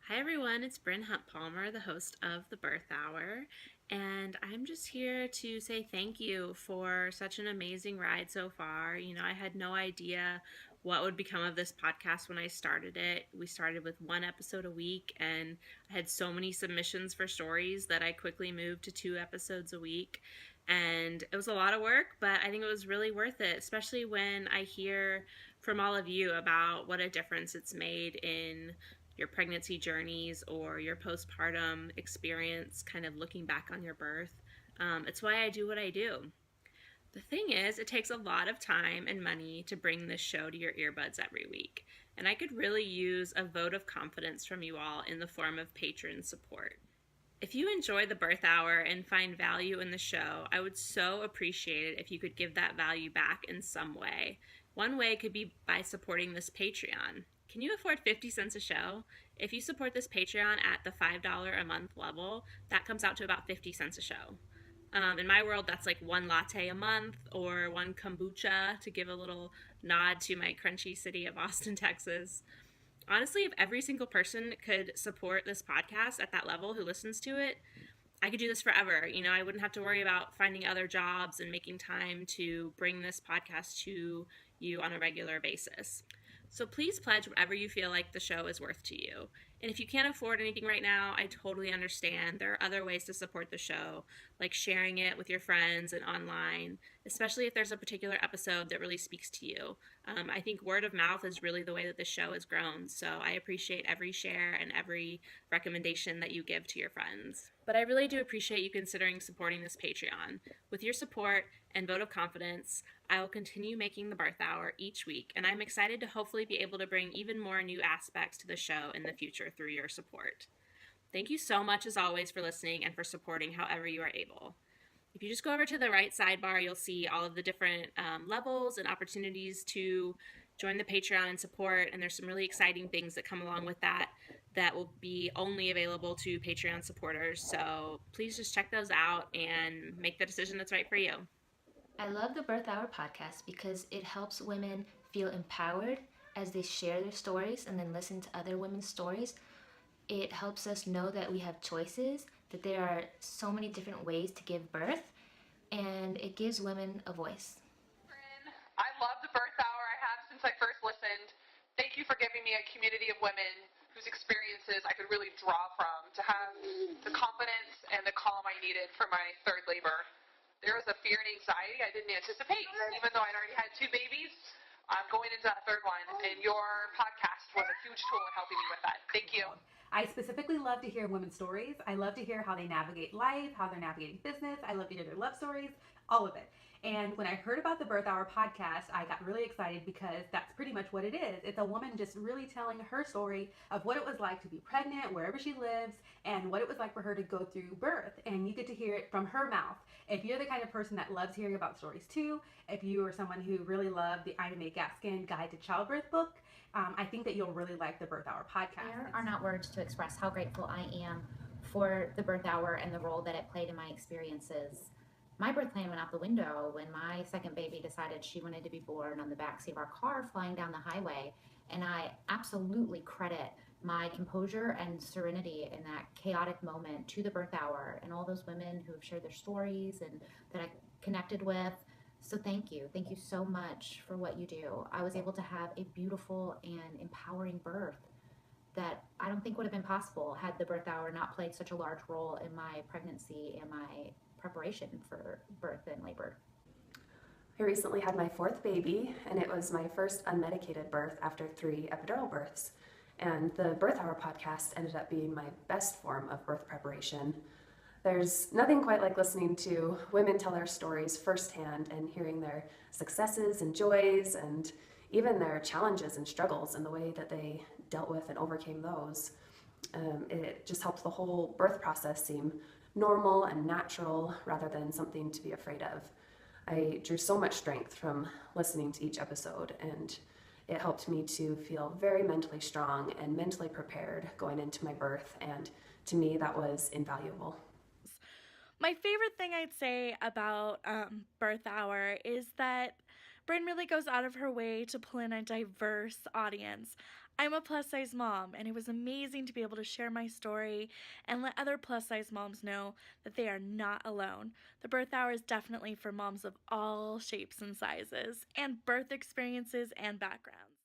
Hi everyone, it's Bryn Hunt Palmer, the host of The Birth Hour, and I'm just here to say thank you for such an amazing ride so far. I had no idea what would become of this podcast when I started it. We started with one episode a week, and I had so many submissions for stories that I quickly moved to 2 episodes a week. And it was a lot of work, but I think it was really worth it, especially when I hear from all of you about what a difference it's made in your pregnancy journeys or your postpartum experience, kind of looking back on your birth. It's why I do what I do. The thing is, it takes a lot of time and money to bring this show to your earbuds every week, and I could really use a vote of confidence from you all in the form of patron support. If you enjoy the birth hour and find value in the show, I would so appreciate it if you could give that value back in some way. One way could be by supporting this Patreon. Can you afford 50 cents a show? If you support this Patreon at the $5 a month level, that comes out to about 50 cents a show. In my world, that's like one latte a month or one kombucha, to give a little nod to my crunchy city of Austin, Texas. Honestly, if every single person could support this podcast at that level who listens to it, I could do this forever. I wouldn't have to worry about finding other jobs and making time to bring this podcast to you on a regular basis. So please pledge whatever you feel like the show is worth to you. And if you can't afford anything right now, I totally understand. There are other ways to support the show, like sharing it with your friends and online, especially if there's a particular episode that really speaks to you. I think word of mouth is really the way that the show has grown. So I appreciate every share and every recommendation that you give to your friends. But I really do appreciate you considering supporting this Patreon. With your support and vote of confidence, I will continue making the birth hour each week, and I'm excited to hopefully be able to bring even more new aspects to the show in the future through your support. Thank you so much, as always, for listening and for supporting however you are able. If you just go over to the right sidebar, you'll see all of the different levels and opportunities to join the Patreon and support. And there's some really exciting things that come along with that will be only available to Patreon supporters. So please just check those out and make the decision that's right for you. I love the Birth Hour podcast because it helps women feel empowered as they share their stories and then listen to other women's stories. It helps us know that we have choices, that there are so many different ways to give birth, and it gives women a voice. I love the birth hour. I have since I first listened. Thank you for giving me a community of women whose experiences I could really draw from to have the confidence and the calm I needed for my third labor. There was a fear and anxiety I didn't anticipate, even though I'd already had 2 babies. I'm going into that third one, and your podcast was a huge tool in helping me with that. Thank you. I specifically love to hear women's stories. I love to hear how they navigate life, how they're navigating business. I love to hear their love stories, all of it. And when I heard about the Birth Hour podcast, I got really excited because that's pretty much what it is. It's a woman just really telling her story of what it was like to be pregnant, wherever she lives, and what it was like for her to go through birth. And you get to hear it from her mouth. If you're the kind of person that loves hearing about stories too, if you are someone who really loved the Ina May Gaskin Guide to Childbirth book, I think that you'll really like the Birth Hour podcast. There are not words to express how grateful I am for the birth hour and the role that it played in my experiences. My birth plan went out the window when my second baby decided she wanted to be born on the backseat of our car flying down the highway. And I absolutely credit my composure and serenity in that chaotic moment to the birth hour and all those women who have shared their stories and that I connected with. So thank you. Thank you so much for what you do. I was able to have a beautiful and empowering birth that I don't think would have been possible had the birth hour not played such a large role in my pregnancy and my preparation for birth and labor. I recently had my fourth baby, and it was my first unmedicated birth after 3 epidural births. And the Birth Hour podcast ended up being my best form of birth preparation. There's nothing quite like listening to women tell their stories firsthand and hearing their successes and joys and even their challenges and struggles and the way that they dealt with and overcame those. It just helps the whole birth process seem normal and natural rather than something to be afraid of. I drew so much strength from listening to each episode, and it helped me to feel very mentally strong and mentally prepared going into my birth, and to me that was invaluable. My favorite thing I'd say about Birth Hour is that Bryn really goes out of her way to pull in a diverse audience. I'm a plus size mom, and it was amazing to be able to share my story and let other plus size moms know that they are not alone. The Birth Hour is definitely for moms of all shapes and sizes, and birth experiences and backgrounds.